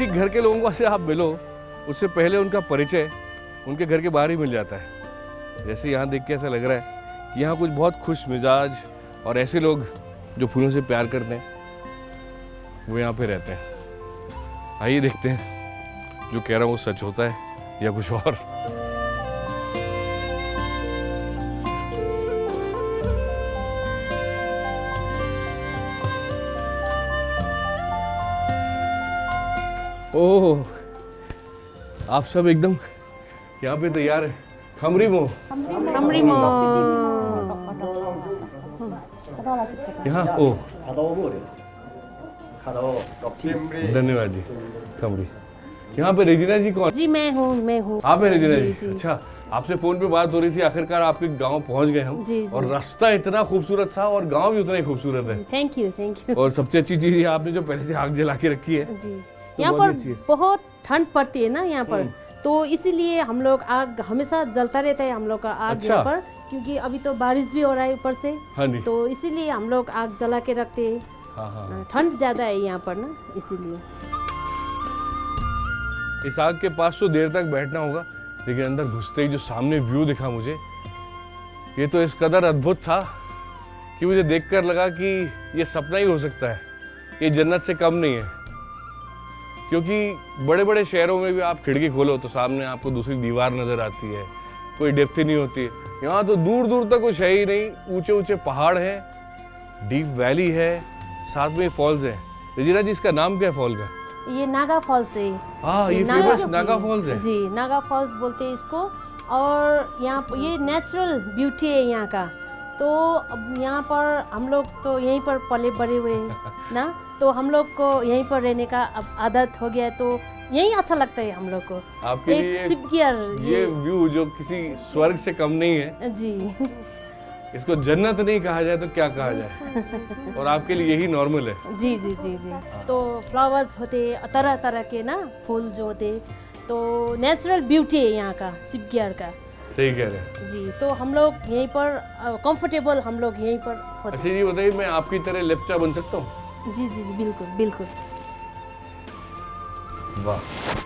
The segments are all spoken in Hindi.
किसी घर के लोगों से आप मिलो, उससे पहले उनका परिचय उनके घर के बाहर ही मिल जाता है। जैसे यहाँ देख के ऐसा लग रहा है कि यहाँ कुछ बहुत खुश मिजाज और ऐसे लोग जो फूलों से प्यार करते हैं वो यहाँ पे रहते हैं। आइए देखते हैं जो कह रहा हूँ वो सच होता है या कुछ और। ओह, आप सब एकदम यहाँ पे तैयार है। खमरीमो यहाँ। ओ धन्यवाद जी। खमरी यहाँ पे रेजिना जी कौन? जी मैं हूँ। आप हैं रेजिना जी? अच्छा, आपसे फोन पे बात हो रही थी, आखिरकार आपके गांव पहुंच गए हम। जी। और रास्ता इतना खूबसूरत था और गांव भी उतना ही खूबसूरत है। Thank you. और सबसे अच्छी चीज ये आपने जो पहले से आग जला के रखी है जी। तो यहाँ बहुत पर अच्छी है। बहुत ठंड पड़ती है ना यहाँ पर, तो इसीलिए हम लोग आग हमेशा जलता रहता है हम लोग का आग अच्छा। यहाँ पर, क्योंकि अभी तो बारिश भी हो रहा है ऊपर से, हाँ जी। तो इसीलिए हम लोग आग जला के रखते हैं। हाँ। ठंड ज्यादा है यहाँ पर ना, इसीलिए। इस आग के पास तो देर तक बैठना होगा, लेकिन अंदर घुसते ही जो सामने व्यू दिखा मुझे, ये तो इस कदर अद्भुत था कि मुझे देखकर लगा कि ये सपना ही हो सकता है, ये जन्नत से कम नहीं है। क्योंकि बड़े बड़े शहरों में भी आप खिड़की खोलो तो सामने आपको दूसरी दीवार नजर आती है, कोई डेप्थ ही नहीं होती है। यहाँ तो दूर दूर तक कुछ है ही नहीं, ऊंचे ऊंचे पहाड़ हैं, डीप वैली है, साथ में फॉल्स है। रजीना जी, इसका नाम क्या है फॉल का? ये नागा फॉल्स है। हाँ, ये फेमस नागा फॉल्स है। जी, नागा फॉल्स बोलते हैं इसको। और यहाँ पर ये नेचुरल ब्यूटी है यहाँ का। तो अब यहाँ पर हम लोग तो यहीं पर पले बड़े हुए हैं ना, तो हम लोग को यहीं पर रहने का अब आदत हो गया है, तो यही अच्छा लगता है हम लोग को। आपके एक लिए सिपगियर ये व्यू जो किसी स्वर्ग से कम नहीं है, जी। इसको जन्नत नहीं कहा जाए तो क्या कहा जाए। और आपके लिए यही नॉर्मल है। जी। तो फ्लावर्स होते तरह तरह के ना, फूल जो होते, तो नेचुरल ब्यूटी है यहाँ का, सिपगियर का। सही कह रहे हैं जी। तो हम लोग यहीं पर कंफर्टेबल, हम लोग यहीं पर होते। अच्छा जी, बताइए, मैं आपकी तरह लेप्चा बन सकता हूँ? जी, बिल्कुल। वाह,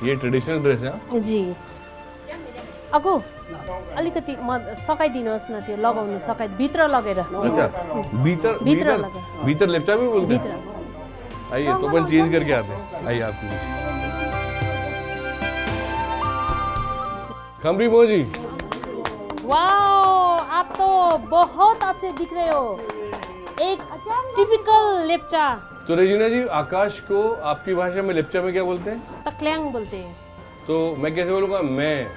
ये ट्रेडिशनल ड्रेस है। जी। अगो अलिकति म सकाइदिनुहोस् न, त्यो लगाउनु सकाइ भित्र लगेर। अच्छा, भित्र लगा। भीतर लेप्चा भी बोलते हैं? भित्र। आइए तो अपन चेंज करके आते हैं। आइए आपकी बीच। खमरीमो जी, वाओ, आप तो बहुत अच्छे दिख रहे हो, एक टिपिकल लेप्चा। तो रेजिना जी, आकाश को आपकी भाषा में लेप्चा में क्या बोलते हैं? तक्ल्याङ बोलते हैं। तो मैं कैसे बोलूँगा? मैं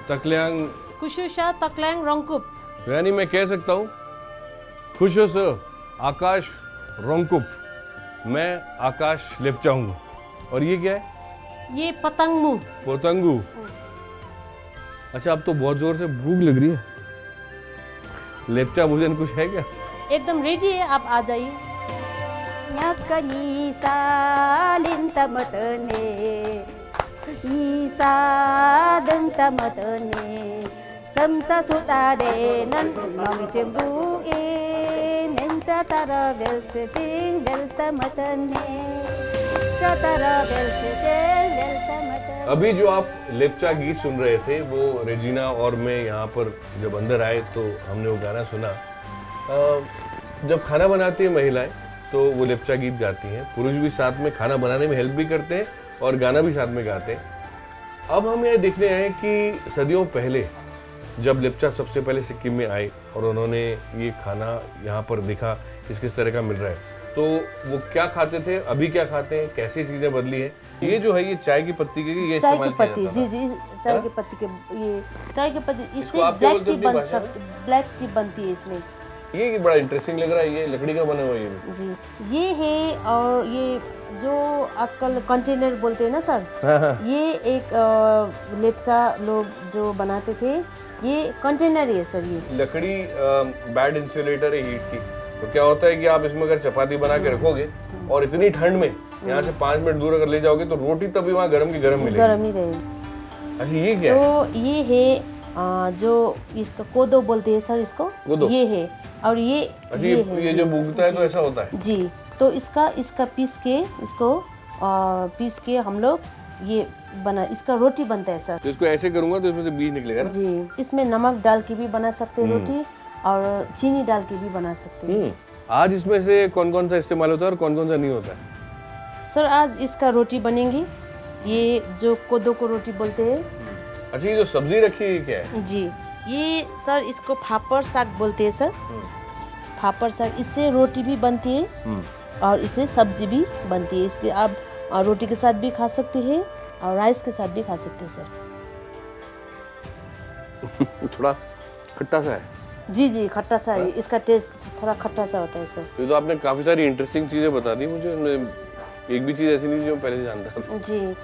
तक्ल्याङ कुशुशा तक्ल्याङ रंगकुप। यानी मैं कह सकता हूँ, खुश हो सो आकाश रोंगकुप, मैं आकाश लेप्चा हूँ। और ये क्या है? ये पतंगमू। पोतंगू। अच्छा, अब तो बहुत जोर से भूख लग रही है। लेप्चा भोजन कुछ है क्या? एकदम रेडी है, आप आ जाइए। अभी जो आप लेप्चा गीत सुन रहे थे, वो रेजिना और मैं यहाँ पर जब अंदर आए तो हमने वो गाना सुना। जब खाना बनाती है महिलाएं तो वो लेप्चा गीत गाती हैं, पुरुष भी साथ में खाना बनाने में हेल्प भी करते हैं और गाना भी साथ में गाते हैं। अब हम ये देखने आए कि सदियों पहले जब लेप्चा सबसे पहले सिक्किम में आए और उन्होंने ये खाना यहाँ पर देखा किस तरह का मिल रहा है, तो वो क्या खाते थे, अभी क्या खाते हैं, कैसी चीजें बदली हैं। ये जो है, ये चाय की पत्ती के ये चाय इस्तेमाल की किया पत्ती। जाता था। जी, चाय की पत्ती के, ये चाय की पत्ती, इससे आप क्या ब्लैक बोलते टी हो अपनी बन भाषा में? सकती, ब्लैक टी बनती है इसमें। ये बड़ा इंटरेस्टिंग लग रहा है, ये लकड़ी का बना हुआ है ये भी। जी, ये है। और ये जो आजकल कंटेनर बोलते हैं ना सर, हाँ। ये एक लेप्चा लोग जो बनाते थे, ये कंटेनर है सर। ये लकड़ी बैड इंसुलेटर है हीट की। तो क्या होता है कि आप इसमें अगर चपाती बना के रखोगे और इतनी ठंड में यहाँ से 5 मिनट दूर अगर ले जाओगे तो रोटी तभी वहाँ गरम की गरम मिलेगी। गर्म ही रहेगी। अच्छा, ये क्या है? तो ये है जो इसका कोदो बोलते हैं सर, इसको कोदो? ये है। और ये अच्छा, ये है ये जी, जो उगता है तो ऐसा होता है? जी। तो इसका पीस के, इसको पीस के हम लोग ये बना, इसका रोटी बनता है सर। तो इसको ऐसे करूंगा तो इसमें से बीज निकलेगा ना? जी, इसमें नमक डाल के भी बना सकते हैं रोटी, और चीनी डाल के भी बना सकते हैं। आज इसमें से कौन कौन सा इस्तेमाल होता है और कौन कौन सा नहीं होता है? सर आज इसका रोटी बनेंगी, ये जो कोदो को रोटी बोलते हैं। अच्छा, ये जो सब्जी रखी है क्या है? जी, ये सर इसको फापड़ साग बोलते हैं सर। फापड़ साग, इससे रोटी भी बनती है और इससे सब्जी भी बनती है। इसके आप रोटी के साथ भी खा सकते हैं और राइस के साथ भी खा सकते हैं सर। थोड़ा खट्टा सा है। जी जी, खट्टा सा है, इसका टेस्ट थोड़ा खट्टा सा होता है सर। ये तो आपने काफी सारी इंटरेस्टिंग चीजें बता दी मुझे। एक भी चीज ऐसी नहीं थी जो मैं पहले से जानता था। जी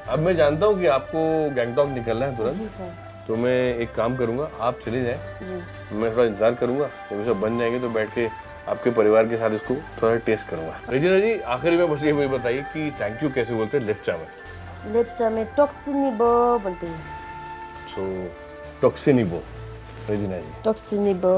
अब मैं जानता हूँ कि आपको गैंगटॉक निकलना है तुरंत, जी सर। तो मैं एक काम करूंगा, आप चले जाएं, जी मैं थोड़ा इंतजार करूंगा। जब ये सब बन जाएंगे तो बैठ के आपके परिवार के साथ इसको थोड़ा टेस्ट करूंगा। रेजिना जी, आखिरी में बस ये मुझे बताइए कि थैंक यू कैसे बोलते हैं लेप्चा में? लेप्चा में टोक्सिनिबो बोलते हैं। सो टॉक्सिनिबो, रेजिना जी। टोक्सिनिबो।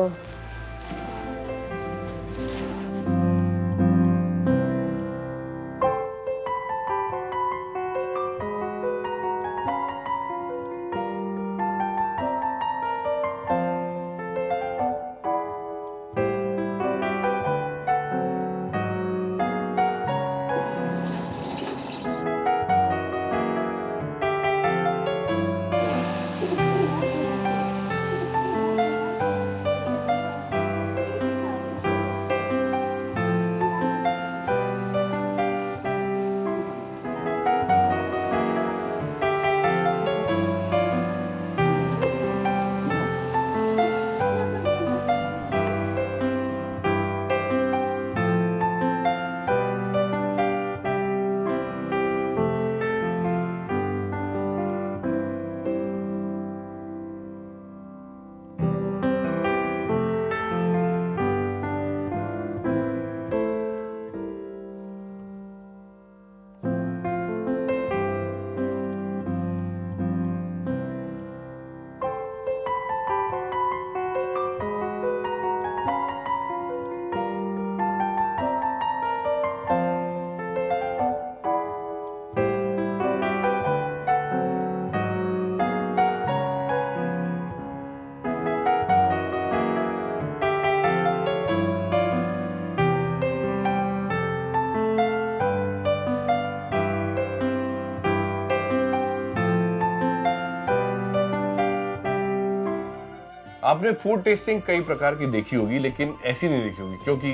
आपने फूड टेस्टिंग कई प्रकार की देखी होगी, लेकिन ऐसी नहीं देखी होगी, क्योंकि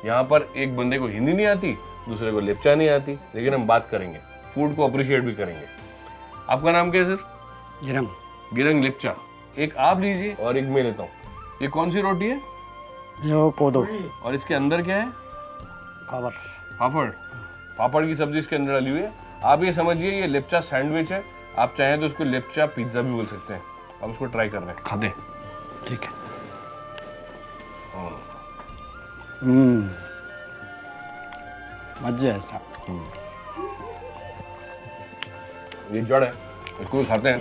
यहाँ पर एक बंदे को हिंदी नहीं आती, दूसरे को लेप्चा नहीं आती, लेकिन हम बात करेंगे, फूड को अप्रिशिएट भी करेंगे। आपका नाम क्या है सर? गिरंग। गिरंग लेप्चा। एक आप लीजिए और एक मैं लेता हूँ। ये कौन सी रोटी है? ये कोदो। और इसके अंदर क्या है? पापड़। पापड़। पापड़ की सब्जी इसके अंदर डाली हुई है। आप ये समझिए ये लेप्चा सैंडविच है। आप चाहें तो इसको लेप्चा पिज्जा भी बोल सकते हैं। अब इसको ट्राई कर रहे हैं, खाते हैं। ठीक है। मजा है साहब। ये जड़ है, इसको भी खाते हैं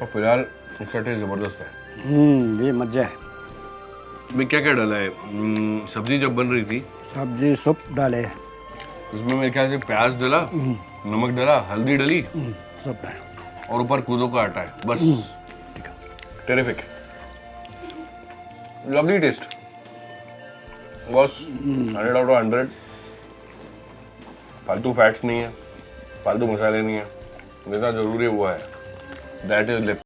और फिलहाल इसका टेस्ट जबरदस्त है। ये मजा है। में क्या क्या डाला है? सब्जी जब बन रही थी, सब्जी सूप डाले। उसमें मेरे ख्याल से प्याज डाला, नमक डाला, हल्दी डाली, सूप डाले और ऊपर कोदो का आटा है, बस। ठीक है। टेरिफिक, लवली टेस्ट, बस 100 आउट ऑफ 100। फालतू फैट्स नहीं है, फालतू मसाले नहीं है, जितना जरूरी है वो है। दैट इज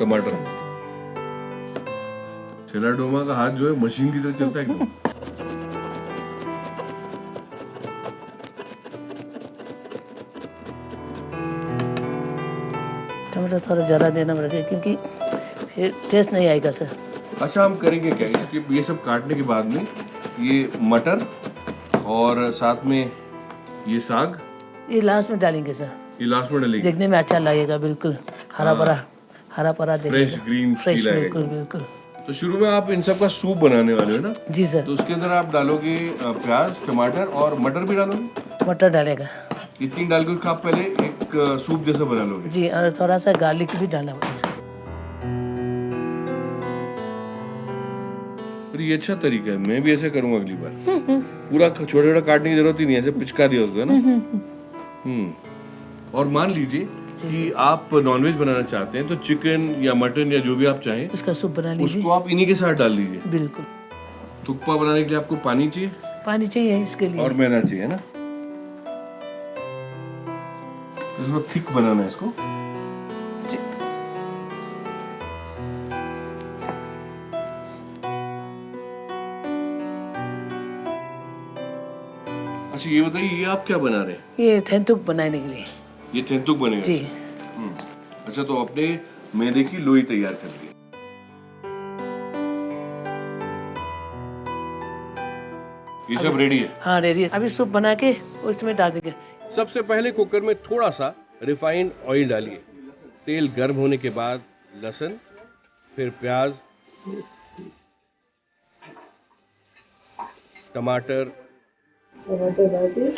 टमाटर। सेला डोमा का हाथ जो है मशीन की तरह चलता है एकदम। टमाटर थोड़ा ज़्यादा देना पड़ेगा क्योंकि फिर टेस्ट नहीं आएगा सर। अच्छा, हम करेंगे क्या, इसके ये सब काटने के बाद में ये मटर और साथ में ये साग, ये लास्ट में डालेंगे सर, ये लास्ट में डालेंगे। देखने में अच्छा लगेगा, बिल्कुल हरा भरा फ्रेश ग्रीन फ्रेश, फील आएगा। बिल्कुल बिल्कुल। तो शुरू में आप इन सब का सूप बनाने वाले हो ना, जी सर। तो उसके अंदर आप डालोगे प्याज, टमाटर और मटर भी डालोगे। मटर डालेगा ये तीन डाल के आप पहले एक सूप जैसा बना लोगे। जी, और थोड़ा सा गार्लिक भी डालना पड़ेगा। पर ये अच्छा तरीका है, मैं भी ऐसे करूंगा अगली बार। पूरा छोटा छोटा काटने की जरूरत ही नहीं है, ऐसे पिचका दिया उसको, है ना। और मान लीजिए कि आप नॉनवेज बनाना चाहते हैं तो चिकन या मटन या जो भी आप चाहें उसका सूप बना लीजिए। उसको आप इन्हीं के साथ डाल दीजिए। बिल्कुल। थुक्पा बनाने के लिए आपको पानी चाहिए, पानी चाहिए इसके लिए, और मैदा चाहिए ना। इसको थिक बनाना है इसको। अच्छा, ये बताइए, ये आप क्या बना रहे हैं? ये थेंतुक बनाने के लिए। ये थेंतुक बनेगा जी। अच्छा, तो आपने मैदे की लोई तैयार कर ली। ये सब रेडी है? हाँ रेडी है। अभी सूप बना के उसमें डाल देंगे। सबसे पहले कुकर में थोड़ा सा रिफाइंड ऑयल डालिए। तेल गर्म होने के बाद लहसुन, फिर प्याज, टमाटर डाल के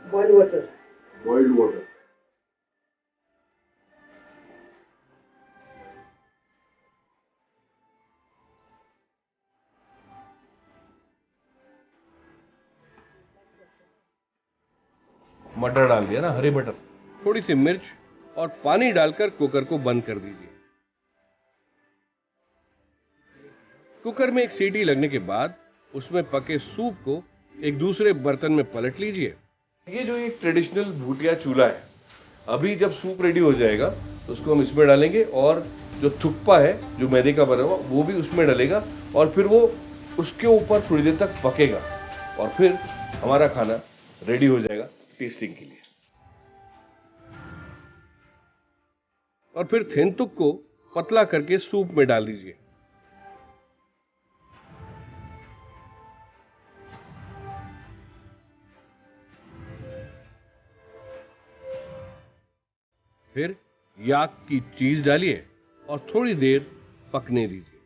बॉइल्ड वाटर। मटर डाल दिया ना, हरे मटर, थोड़ी सी मिर्च और पानी डालकर कुकर को बंद कर दीजिए। कुकर में एक सीटी लगने के बाद उसमें पके सूप को एक दूसरे बर्तन में पलट लीजिए। ये जो एक ट्रेडिशनल भूटिया चूल्हा है, अभी जब सूप रेडी हो जाएगा तो उसको हम इसमें डालेंगे, और जो थुक्पा है जो मैदे का बना हुआ वो भी उसमें डलेगा, और फिर वो उसके ऊपर थोड़ी देर तक पकेगा, और फिर हमारा खाना रेडी हो जाएगा टेस्टिंग के लिए। और फिर थेंतुक को पतला करके सूप में डाल दीजिए। फिर याक की चीज डालिए और थोड़ी देर पकने दीजिए।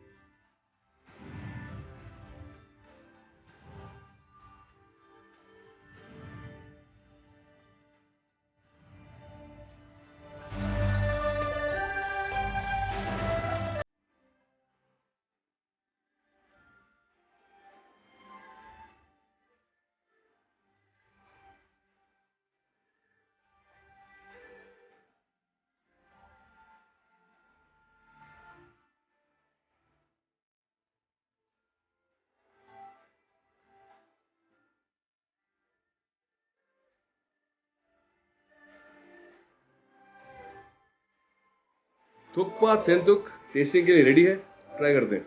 थुक्पा थेंतुक टेस्टिंग के लिए रेडी है, ट्राई करते हैं।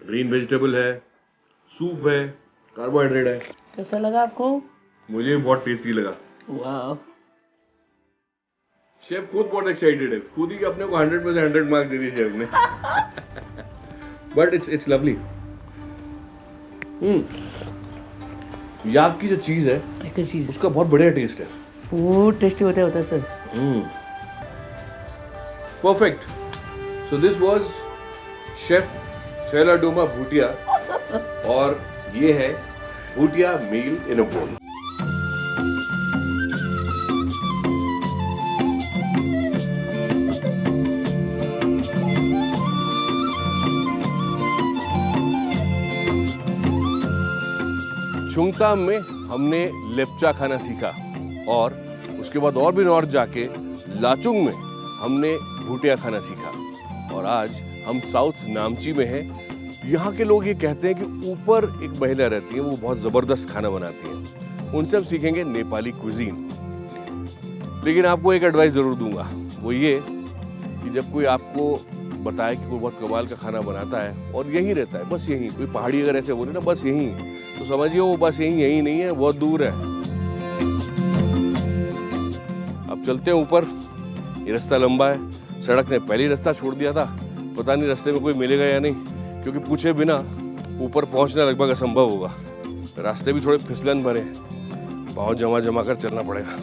ग्रीन वेजिटेबल है, सूप है, कार्बोहाइड्रेट है। कैसा लगा आपको? मुझे बहुत टेस्टी लगा। वाह, शेफ खुद बहुत एक्साइटेड है, खुद ही अपने को 100% 100 मार्क्स दे दिए शेफ ने। But it's lovely. याक की जो चीज है एक चीज उसका बहुत बढ़िया टेस्ट है। वो टेस्टी होता है sir. Perfect. So this was Chef Sela Doma Bhutia, और ये है भूटिया मील इन अ बोल। चुंगताम में हमने लेप्चा खाना सीखा, और उसके बाद और भी नॉर्थ जाके लाचुंग में हमने भूटिया खाना सीखा, और आज हम साउथ नामची में हैं यहाँ के लोग ये कहते हैं कि ऊपर एक महिला रहती है, वो बहुत ज़बरदस्त खाना बनाती है। उनसे हम सीखेंगे नेपाली कुजीन। लेकिन आपको एक एडवाइस ज़रूर दूंगा, वो ये कि जब कोई आपको बताए कि कोई बहुत कमाल का खाना बनाता है और यहीं रहता है, बस यहीं, कोई पहाड़ी अगर ऐसे बोले ना बस यहीं, तो समझिए वो बस यहीं नहीं है, बहुत दूर है। अब चलते हैं ऊपर। ये रास्ता लंबा है, सड़क ने पहले ही रास्ता छोड़ दिया था, पता नहीं रास्ते में कोई मिलेगा या नहीं, क्योंकि पूछे बिना ऊपर पहुंचना लगभग असंभव होगा। रास्ते भी थोड़े फिसलन भरे, पाँव जमा जमा कर चलना पड़ेगा।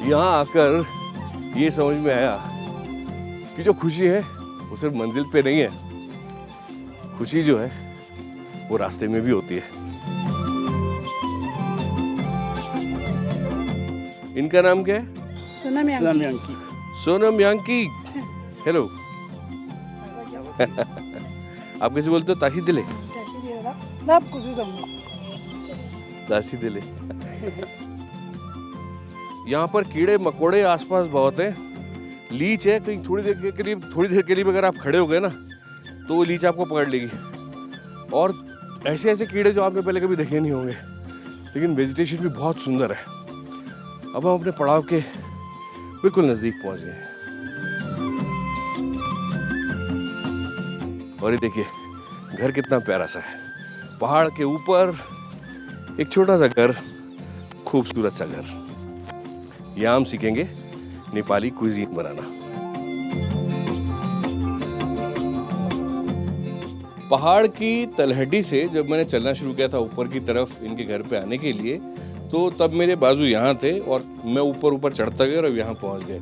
यहाँ आकर ये समझ में आया कि जो खुशी है वो सिर्फ मंजिल पे नहीं है, खुशी जो है वो रास्ते में भी होती है। इनका नाम क्या है? Sonam Yankee. Sonam Yankee. Hello. आप कैसे बोलते हो? ताशी दिले। ताशी दिले। यहाँ पर कीड़े मकोड़े आसपास बहुत हैं। लीच है, कहीं थोड़ी देर के लिए अगर आप खड़े हो गए ना तो वो लीच आपको पकड़ लेगी। और ऐसे ऐसे कीड़े जो आपने पहले कभी देखे नहीं होंगे। लेकिन वेजिटेशन भी बहुत सुंदर है। अब हम अपने पड़ाव के बिल्कुल नजदीक पहुंच गए। और ये देखिए घर कितना प्यारा सा है, पहाड़ के ऊपर एक छोटा सा घर, खूबसूरत सा घर। यहाँ हम सीखेंगे नेपाली कुजीन बनाना। पहाड़ की तलहटी से जब मैंने चलना शुरू किया था ऊपर की तरफ इनके घर पे आने के लिए, तो तब मेरे बाजू यहाँ थे और मैं ऊपर चढ़ता गया और यहाँ पहुँच गए।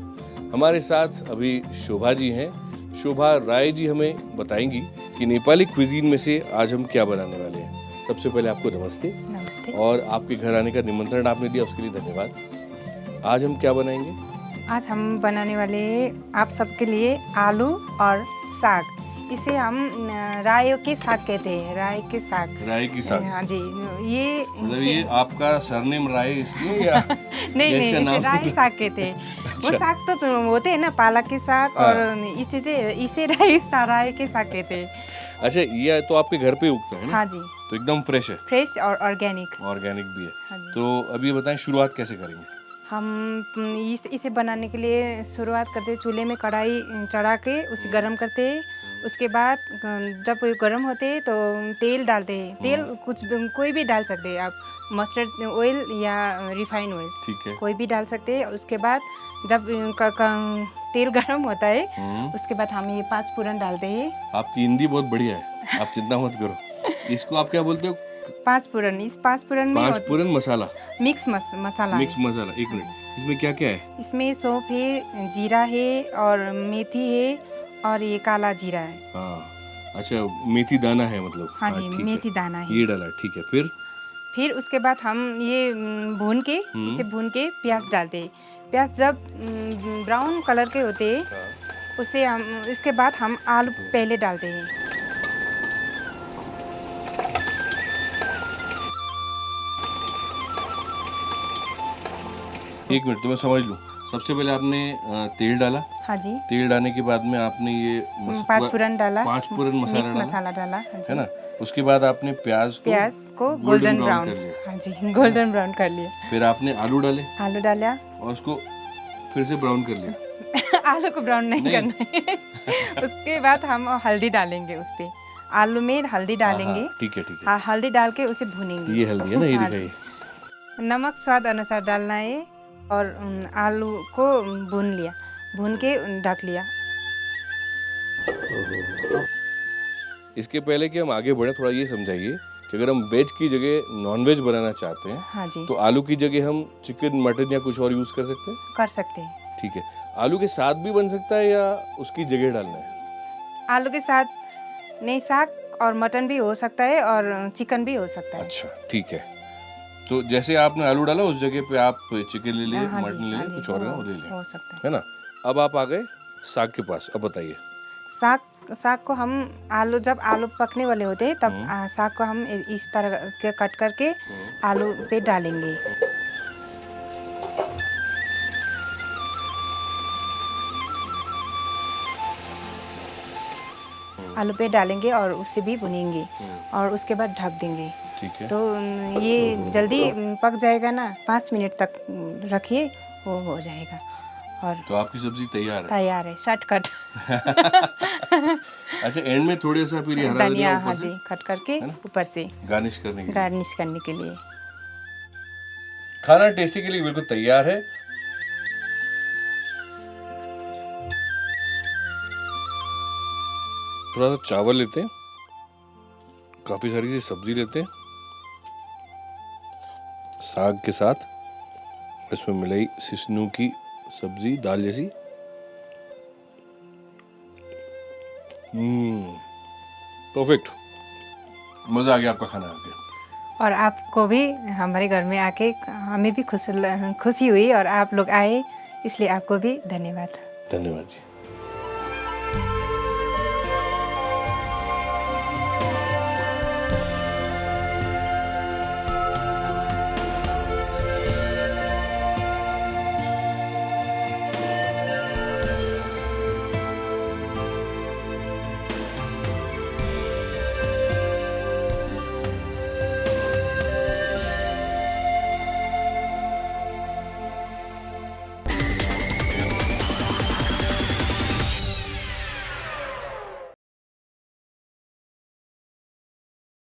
हमारे साथ अभी शोभा जी हैं। शोभा राय जी हमें बताएंगी कि नेपाली क्विजीन में से आज हम क्या बनाने वाले हैं। सबसे पहले आपको नमस्ते। नमस्ते। और आपके घर आने का निमंत्रण आपने दिया, उसके लिए धन्यवाद। आज हम क्या बनाएंगे? आज हम बनाने वाले आप सबके लिए आलू और साग। इसे हम राय के साग कहते हैं, राय के साग। राय की साग। हाँ जी, ये मतलब ये आपका सरनेम राय इसलिए या नहीं इसका इसे नाम? राय साग कहते हैं। वो अच्छा। साग तो होते हैं ना, पालक के साग, हाँ। और इसे राय के साग कहते हैं। अच्छा, ये तो आपके घर पे उगता है ना? हाँ जी, तो एकदम फ्रेश है, फ्रेश और ऑर्गेनिक। ऑर्गेनिक भी है। हाँ जी। तो अभी बताएं शुरुआत कैसे करेंगे? हम इसे बनाने के लिए शुरुआत करते, चूल्हे में कढ़ाई चढ़ा के उसे गरम करते हैं। उसके बाद जब वो गरम होते हैं तो तेल डालते हैं। तेल कोई भी डाल सकते हैं आप, मस्टर्ड ऑयल या रिफाइन ऑयल, ठीक है। कोई भी डाल सकते हैं। उसके बाद जब तेल गरम होता है उसके बाद हम ये 5 फोरन डालते हैं। आपकी हिंदी बहुत बढ़िया है, आप चिंता मत करो। इसको आप क्या बोलते हो? 5 फोरन। इस 5 फोरन में 5 पूरन मसाला, मिक्स मसाला मिक्स है। मसाला। एक मिनट, इसमें क्या क्या है? इसमें सौंफ है, जीरा है और मेथी है और ये काला जीरा है। हाँ, अच्छा, मेथी दाना है मतलब? हाँ जी, ठीक है। मेथी दाना है। ये डाला, ठीक है। फिर उसके बाद हम ये भून के इसे भून के प्याज डालते हैं। प्याज जब ब्राउन कलर के होते हैं उसे हम, इसके बाद हम आलू पहले डालते हैं। एक मिनट, तो मैं समझ लूँ। सबसे पहले आपने तेल डाला। हाँ जी। तेल डालने के बाद में आपने ये 5 फोरन डाला, 5 पूरन मसाला मिक्स डाला, मसाला डाला। हाँ जी। है ना? उसके बाद आपने प्याज को गोल्डन कर ब्राउन। लिया। हाँ जी, गोल्डन ब्राउन कर लिया। फिर आपने आलू डाले आलू डाला और उसको फिर से ब्राउन कर लिया। आलू को ब्राउन नहीं करना है। उसके बाद हम हल्दी डालेंगे उस पे। आलू में हल्दी डालेंगे। ठीक है, ठीक है। हाँ, हल्दी डाल के उसे भूनेंगे। ये हल्दी है ना, ये हाँ जी। दिखाइए। नमक स्वाद अनुसार डालना है और आलू को भून लिया, भून के ढक लिया। इसके पहले कि हम आगे बढ़े, थोड़ा ये समझाइए कि अगर हम वेज की जगह नॉन वेज बनाना चाहते हैं हाँ जी, तो आलू की जगह हम चिकन, मटन या कुछ और यूज कर सकते हैं? कर सकते हैं। ठीक है। आलू के साथ भी बन सकता है या उसकी जगह डालना है? आलू के साथ नहीं, साग और मटन भी हो सकता है और चिकन भी हो सकता है। अच्छा, ठीक है। तो जैसे आपने आलू डाला उस जगह पे आप चिकन ले लिए, हाँ जी, मटन ले हाँ लिए, जी, कुछ और वो ले लिए, हो सकता है। है ना? अब आप आ गए साग के पास। अब बताइए। साग को हम जब आलू पकने वाले होते हैं तब साग को हम इस तरह के कट करके आलू पे डालेंगे। आलू पे डालेंगे और उसे भी भुनेंगे और उसके बाद ढक देंगे। ठीक है। तो ये जल्दी पक जाएगा ना, 5 मिनट तक रखिए, वो हो जाएगा और तो आपकी सब्जी तैयार है। तैयार है, शॉर्टकट। अच्छा, एंड में थोड़ा सा फिर ये हरा धनिया, धनिया हाँ ऊपर जी, कट करके ऊपर से से गार्निश करने के लिए। गार्निश करने के लिए। खाना टेस्टी के लिए बिल्कुल तैयार है। थोड़ा सा चावल लेते हैं, काफी सारी सी सब्जी लेते हैं, साग के साथ इसमें मिलाई सिसनू की सब्जी, दाल जैसी। परफेक्ट, मजा आ गया आपका खाना आके। और आपको भी हमारे घर में आके हमें भी खुशी हुई और आप लोग आए, इसलिए आपको भी धन्यवाद। धन्यवाद जी।